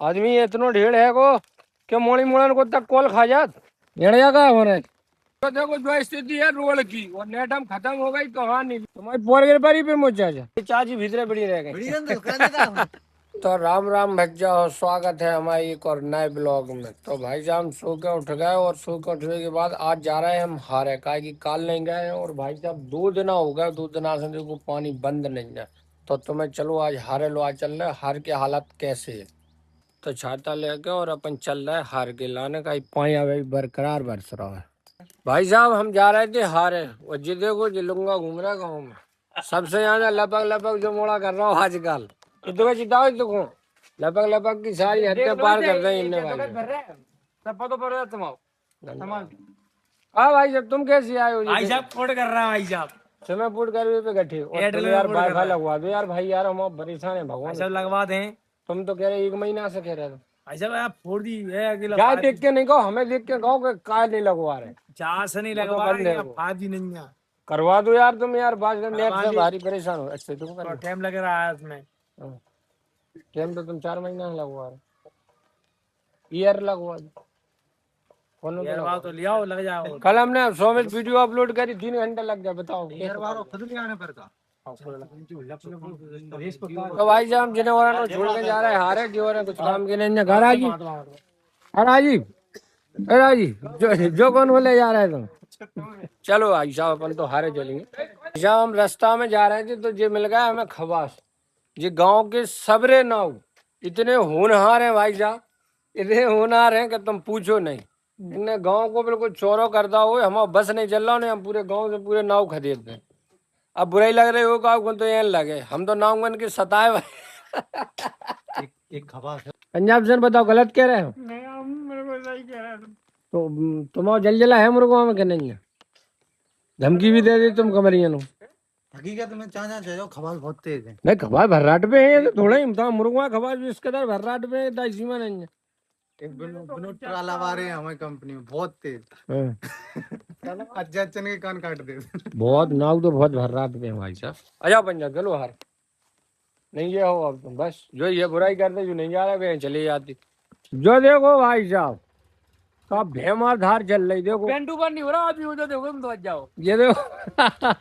आदमी इतनो ढेर है को कि मोड़ी मोड़न को तक कॉल खा जात एड़िया का होने तो देखो जो स्थिति है रोड की और नेट हम खत्म हो गई कहानी तुम्हारी पोरगेर पर ही पे मुझे चाची भीतरे बड़ी रह गई तो राम राम भज्जा हो स्वागत है हमारे एक और नए ब्लॉग में। तो भाई साहब हम सो के उठ गए और सो के उठने के बाद आज जा रहे हैं हम हारे का कि काल नहीं गए हैं और भाई साहब 2 दिन हो गए 2 दिन से देखो पानी बंद नहीं है। तो तुम्हें चलो आज हारे लो आज चल रहे हार की हालत कैसे है। तो छाता लेके और अपन चल रहे हार के लाने का पानी अभी बरकरार बरस रहा है। भाई साहब हम जा रहे थे हारे और जी देखो जिलूंगा घूम रहा गाँव में सबसे ज्यादा लपक लपक जो मोड़ा कर रहा हूँ आजकल इतना चिताओ देखो लपक लपक की सारी हत्या पार कर रहे हैं हाँ भाई साहब तुम कैसे आए हो भाई साहब फोड़ कर रहा है भाई साहब समय फूट कर पे गठे और तुम यार वाईफाई लगवा दो यार भाई यार हम परेशान है भगवान सब लगवा दें। तुम तो कह रहे 1 महीना से कह रहे थे भाई साहब आप फोड़ दी है अकेला क्या देख के नहीं कहो हमें देख के कहो कि काय नहीं लगवा रहे 4 से नहीं वो तो लगवा बंद रहे है वो। 5 जी नहीं है करवा दो यार तुम यार बात नेट करवा से दी। भारी परेशान हो अच्छा तुम थोड़ा टाइम लग रहा है उसमें टाइम तो तुम 4 महीना में लगवा रहे ईयर लगवा दो फोन यार बात तो लियाओ लग जाओ कल हमने 100 में वीडियो अपलोड करी 3 घंटे लग गया बताओ खुद ले आने पर का तो भाई साहब हम जिन्हें और छोड़ के जा रहे हैं हारे जो और कुछ काम के नहीं घर आ जी राजी राजी जो कौन बोले जा रहे तुम चलो भाई साहब अपन तो हारे चलेंगे जब हम रास्ता में जा रहे थे तो ये मिल गया हमें खवास ये गांव के सबरे नाव इतने होनहार हैं भाई साहब इतने होनहार हैं कि तुम पूछो नहीं इनने गांव को बिल्कुल चौरो करता हुए हमारा बस नहीं चल रहा हम पूरे गांव से पूरे नाव खरीदते हैं। अब बुराई लग रही हो गाँव तो ये लगे हम तो नाव बन के सताए भाई एक खवास है पंजाब से बताओ गलत कह रहे हो नहीं हम मेरे को सही कह रहा तो तुम्हारा जलजला है मुर्गों में कि नहीं है धमकी भी दे दी तुम कमरिया नो हकीकत में चाचा चाहिए खवास बहुत तेज है नहीं खबार भर्राट पे है तो थोड़ा ही मुर्गा खबार भी इसके अंदर भर्राट पे है सीमा नहीं है एक बिनो ट्राला वाले हमारी कंपनी में बहुत तेज अच्छा अच्छा के कान काट दे बहुत नाव तो बहुत भर्राट पे है भाई साहब अच्छा पंजाब चलो हार नहीं ये हो अब तुम बस जो ये बुराई करते जो नहीं जा रहे चली जाती जो देखो भाई साहब का भेमार धार चल रही देखो पेंटू पर नहीं हो रहा अभी उधर देखो तुम तो जाओ ये देखो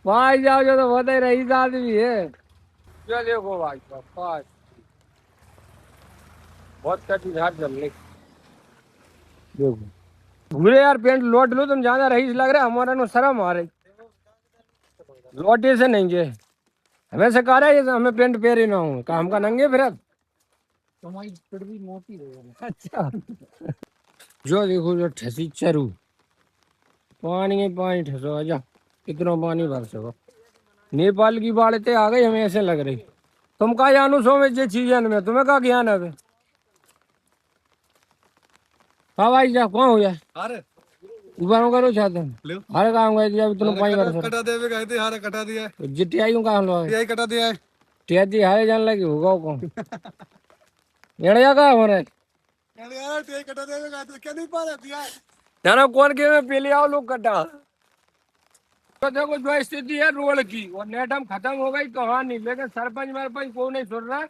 भाई जाओ जो तो बहुत ही रईस आदमी है जो देखो भाई साहब बहुत कटी धार चल रही देखो भूले यार पेंट लौट लो तुम ज्यादा रईस लग रहा है हमारा नो शर्म आ रही लौटे से नहीं जे हमें से कह रहा है हमें पेंट पहरे ना हूँ काम का नंगे फिर तुम्हारी फिर भी मोटी है अच्छा जो देखो जो ठसी चरू पानी में पानी ठसो आजा कितना पानी भर सको नेपाल की बाढ़ते आ गई हमें ऐसे लग रही तुम का जानू सो में ये चीजें में तुम्हें का ज्ञान है हाँ भाई जा कौन हो जाए अरे ऊपर करो चाहते हैं हर काम गए दिया तुम पानी भर कटा दे गए थे हारे कटा दिया जिटिया कहाँ लो यही कटा दिया है टिया दी हारे जान लगी होगा कौन एड़िया का हो रहा है यार यही कटा दे गए थे क्या नहीं पा रहा दिया जाना कौन के में पहले आओ लोग कटा तो देखो जो स्थिति है रोड की और नेट हम खत्म हो गई कहानी लेकिन सरपंच मरपंच कोई नहीं सुन रहा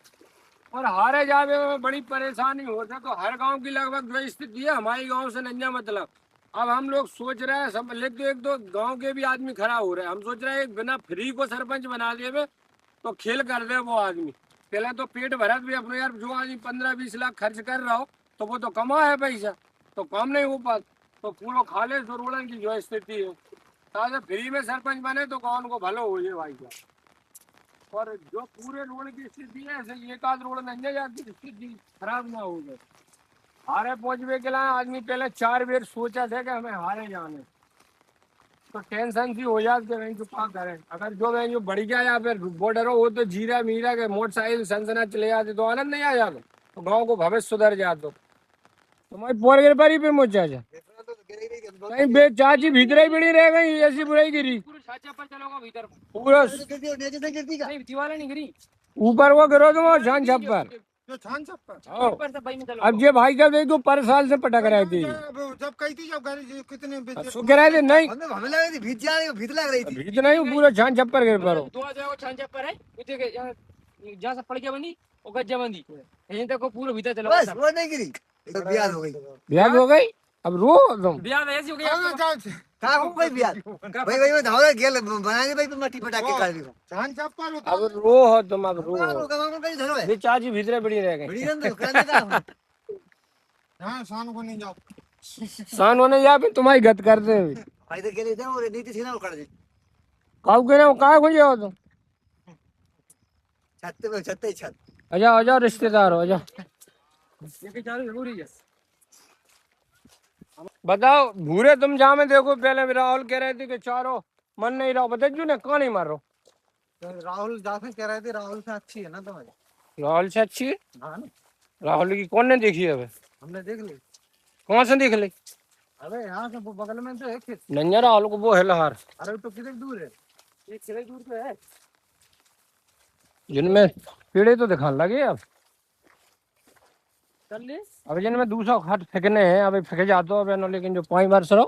और हारे जावे में बड़ी परेशानी हो सके तो हर गांव की लगभग जो स्थिति है हमारे गांव से नहीं मतलब अब हम लोग सोच रहे हैं सब लेकिन एक दो गांव के भी आदमी खड़ा हो रहे हैं हम सोच रहे हैं बिना फ्री को सरपंच बना दिए तो खेल कर दे वो आदमी पहले तो पेट भरत भी अपने यार जो आदमी 15-20 लाख खर्च कर रहा हो तो वो तो कमा है पैसा तो कम नहीं हो पाता तो पूरा खाले रोड़न की जो स्थिति है ताकि फ्री में सरपंच बने तो कौन को भलो हो जाए भाई साहब और जो पूरे रोड की स्थिति है ऐसे एक आध रोड नहीं जाती स्थिति खराब ना हो जाए हारे पहुंचने के लिए आदमी पहले 4 बार सोचा था कि हमें हारे जाने तो टेंशन सी हो जाती है तो क्या करें अगर जो बढ़ गया या फिर बॉर्डर हो वो तो जीरा मीरा के मोटरसाइकिल सनसना चले जाते तो आनंद नहीं आ जाता तो गाँव को भविष्य सुधर जाते तुम्हारी पोरगेर पर ही पे मुझ जा कहीं बे चाची भीतर ही बड़ी रह गई ऐसी बुराई गिरी पूरा ऊपर वो गिरो तुम छान छप्पर अब ये भाई जब देखो पर साल से पटक रहे थे जब कही थी जब कितने कह रहे थे नहीं हमें लग रही भीत लग रही थी भीत नहीं पूरा छान छप्पर गिर पर जहाँ से पड़ गया बनी वो गज्जा बंदी यहीं तक को पूरा भीतर चला बस वो नहीं गिरी तो ब्याह हो गई ब्याह हो गई अब रो तुम ब्याह ऐसी हो गई कहाँ हो गई ब्याह भाई भाई मैं धावला गेल बनाने भाई मट्टी फटा के कर दी जान चप्पल अब रो हो तुम अब रो वो कहाँ कहीं धरो है ये चाची भीतर बड़ी रह गई बड़ी रंग करने का हां शान को नहीं जाओ सान होने जा पे तुम्हारी गत करते हुए भाई तो गेले थे और नीति सीना उखड़ दे काऊ के ना कहाँ खुल जाओ तुम छत पे छत आ जाओ रिश्तेदार हो जाओ ये चालू जरूरी है बताओ भूरे तुम जहाँ में देखो पहले भी राहुल कह रहे थे कि चारों मन नहीं रहा बता क्यों ना कहाँ नहीं मार रहा राहुल जाके कह रहे थे राहुल से अच्छी है ना तुम्हारी राहुल से अच्छी है हाँ ना राहुल की कौन ने देखी है अबे हमने देख ली कौन से देख ली अबे यहाँ से वो बगल में तो है खेत नंजा राहुल को वो है लहार अरे तो कितने दूर है एक सिलाई दूर पे है जिनमें कीड़े तो दिखाने लगे अब कर ले अब जिनमें दूसरा खट फेंकने हैं अभी फेंके जाते हो अब लेकिन जो 5 बार सरो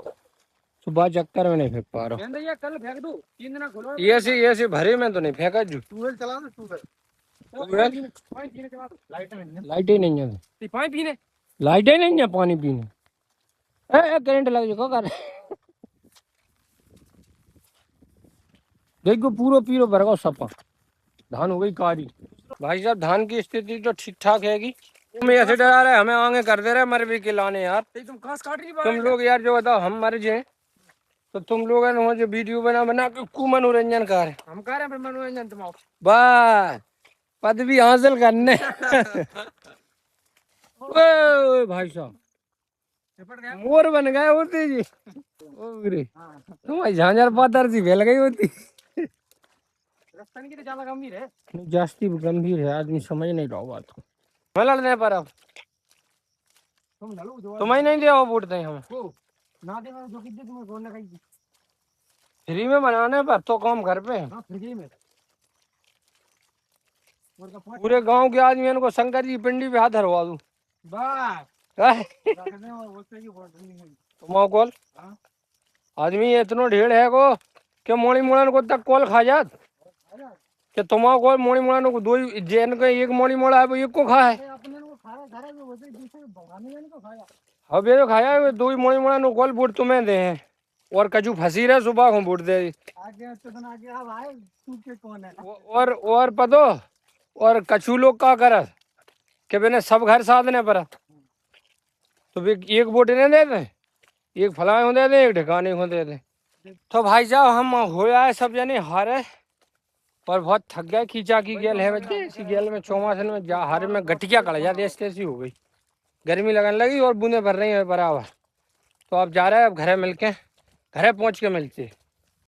सुबह चक्कर में नहीं फेंक पा रहा गेंदा ये कल फेंक दो 3 दिन खोलो ये ऐसे भरे में तो नहीं फेंका जो ट्यूबवेल चला दो ट्यूबवेल पानी पीने के बाद लाइट में लाइट ही नहीं है पानी पीने लाइट ही नहीं है पानी पीने करंट लग जाओ कर देखो पूरा पीरो भर गो सपा धान हो गई कारी भाई साहब धान की स्थिति तो ठीक ठाक हैगी तुम ऐसे डरा रहे हमें आगे कर दे रहे मर भी के लाने यार तुम घास काट रही तुम लोग यार जो बताओ हम मर जाए तो तुम लोग है ना जो वीडियो बना के कु मनोरंजन कर हम कह रहे हैं मनोरंजन तुम बस पदवी हासिल करने ओए भाई साहब मोर बन गए होते जी तुम्हारी झांझर पातर सी फैल गई होती रस्तन की तो ज्यादा गंभीर है जास्ती गंभीर है आदमी समझ नहीं रहा बात को मैं लड़ने पर अब तुम लड़ो जो तुम्हें नहीं दिया वो वोट दें हम ना दे जो कि तुम्हें बोलने का फ्री में बनाने पर तो काम घर पे है। हां फ्री में पूरे गांव के आदमियों को शंकर जी पिंडी पे हाथ धरवा दूं बस तुम्हारा कॉल आदमी इतना ढेर है को कि मोड़ी मोड़न को तक कॉल खा जात कि तुम्हारा कॉल मोड़ी मोड़न को दो जैन का एक मोड़ी मोड़ा है वो एक को खा है अपने को खाया घर में वैसे दूसरे भगाने में तो खाया अब ये जो खाया है दो ही मोड़ी मोड़न को कॉल वोट तुम्हें दे हैं और कजू फंसी रहे सुबह को वोट दे आगे तो आगे अब आए तू के कौन है और पतो और कछु लोग का करत कि मैंने सब घर साधने पर तो वे एक वोट नहीं देते एक फलाए हो दे दे एक ठिकाने को दे दे तो भाई साहब हम हो आए सब जने हारे और बहुत थक गए खींचा की गेल है बच्चे इसी गेल में चौमासन में जा हारे में गटिया कड़ जाते ऐसी हो गई गर्मी लगने लगी और बूंदे भर रही है बराबर तो अब जा रहे हैं अब घरे मिलके घरे पहुंच के मिलते